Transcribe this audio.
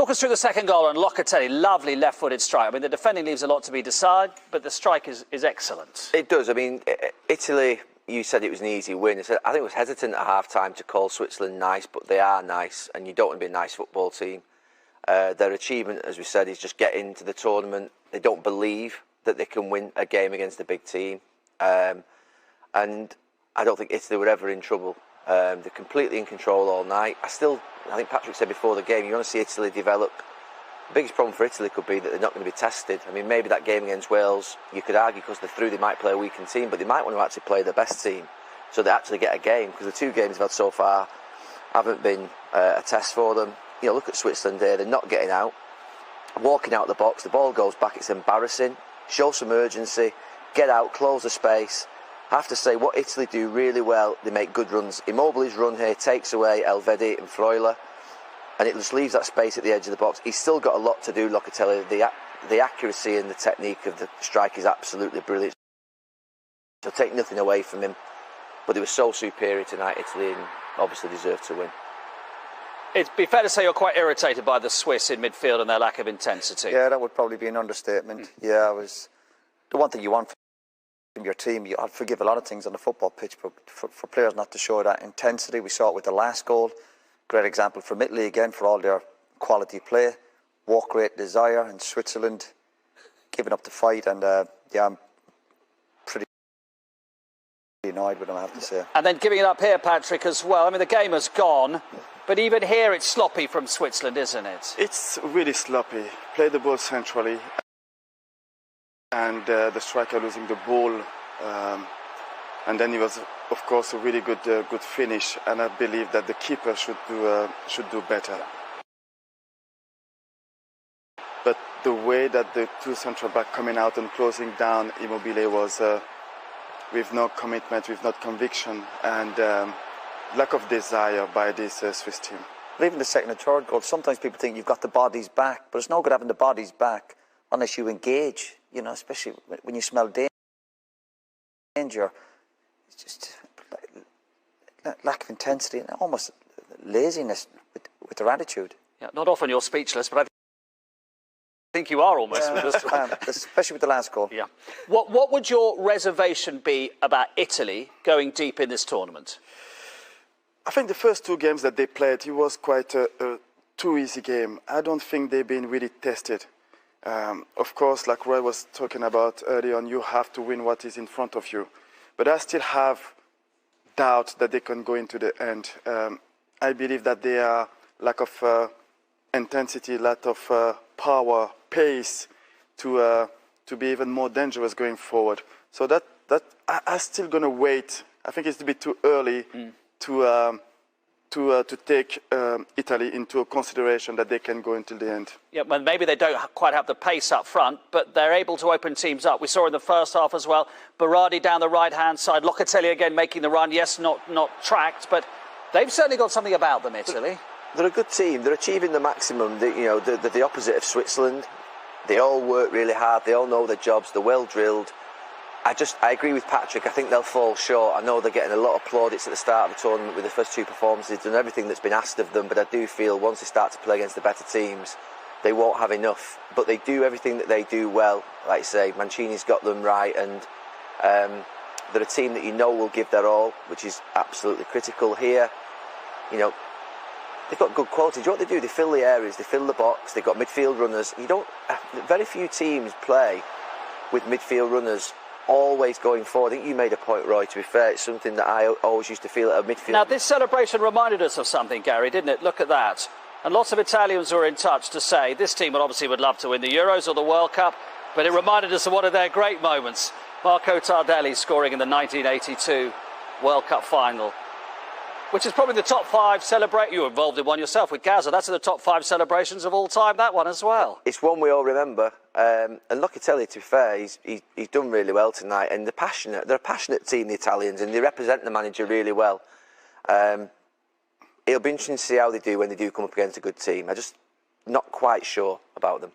Talk us through the second goal and Locatelli, lovely left-footed strike. I mean, the defending leaves a lot to be desired, but the strike is excellent. It does. I mean, Italy, you said it was an easy win. I think it was hesitant at half-time to call Switzerland nice, but they are nice, and you don't want to be a nice football team. Their achievement, as we said, is just get into the tournament. They don't believe that they can win a game against a big team. And I don't think Italy were ever in trouble. They're completely in control all night. I think Patrick said before the game, you want to see Italy develop. The biggest problem for Italy could be that they're not going to be tested. I mean, maybe that game against Wales, you could argue because they're through, they might play a weakened team, but they might want to actually play their best team so they actually get a game, because the two games they've had so far haven't been a test for them. You know, look at Switzerland here, they're not getting out. Walking out the box, the ball goes back, it's embarrassing. Show some urgency, get out, close the space. I have to say, what Italy do really well, they make good runs. Immobile's run here takes away Elvedi and Freuler, and it just leaves that space at the edge of the box. He's still got a lot to do, Locatelli. The accuracy and the technique of the strike is absolutely brilliant. So take nothing away from him. But they were so superior tonight, Italy, and obviously deserved to win. It'd be fair to say you're quite irritated by the Swiss in midfield and their lack of intensity. Yeah, that would probably be an understatement. Yeah, the one thing you want from your team, I'd forgive a lot of things on the football pitch, but for players not to show that intensity, we saw it with the last goal. Great example from Italy again for all their quality play, walk rate, desire, and Switzerland giving up the fight. And yeah, I'm pretty annoyed with them, I have to say. And then giving it up here, Patrick, as well. I mean, the game has gone, but even here it's sloppy from Switzerland, isn't it? It's really sloppy. Play the ball centrally, and the striker losing the ball. And then it was, of course, a really good finish. And I believe that the keeper should do better. But the way that the two central back coming out and closing down Immobile was with no commitment, with no conviction, and lack of desire by this Swiss team. But even the second and third goal, sometimes people think you've got the bodies back, but it's no good having the bodies back unless you engage, you know, especially when you smell danger. It's just lack of intensity and almost laziness with their attitude. Yeah, not often you're speechless, but I think you are almost. Yeah, especially with the last goal. Yeah. What would your reservation be about Italy going deep in this tournament? I think the first two games that they played, it was quite a too easy game. I don't think they've been really tested. Of course, like Roy was talking about earlier on, you have to win what is in front of you. But I still have doubt that they can go into the end. I believe that they are lack of intensity, lack of power, pace to be even more dangerous going forward. So that I'm still going to wait. I think it's a bit too early to take Italy into a consideration that they can go until the end. Yeah, well, maybe they don't quite have the pace up front, but they're able to open teams up. We saw in the first half as well, Berardi down the right-hand side, Locatelli again making the run. Yes, not tracked, but they've certainly got something about them, Italy. They're a good team. They're achieving the maximum. They're the opposite of Switzerland. They all work really hard. They all know their jobs. They're well drilled. I agree with Patrick. I think they'll fall short. I know they're getting a lot of plaudits at the start of the tournament with the first two performances. They've done everything that's been asked of them, but I do feel once they start to play against the better teams, they won't have enough. But they do everything that they do well. Like I say, Mancini's got them right, and they're a team that you know will give their all, which is absolutely critical here. You know, they've got good quality. Do you know what they do? They fill the areas, they fill the box, they've got midfield runners. Very few teams play with midfield runners always going forward. I think you made a point, Roy, to be fair. It's something that I always used to feel at a midfield. Now, this celebration reminded us of something, Gary, didn't it? Look at that. And lots of Italians were in touch to say this team would love to win the Euros or the World Cup, but it reminded us of one of their great moments. Marco Tardelli scoring in the 1982 World Cup final, which is probably the top 5 celebrate. You were involved in one yourself with Gaza. That's in the top 5 celebrations of all time, that one as well. It's one we all remember. And Locatelli, to be fair, he's done really well tonight. And they're a passionate team, the Italians, and they represent the manager really well. It'll be interesting to see how they do when they do come up against a good team. I'm just not quite sure about them.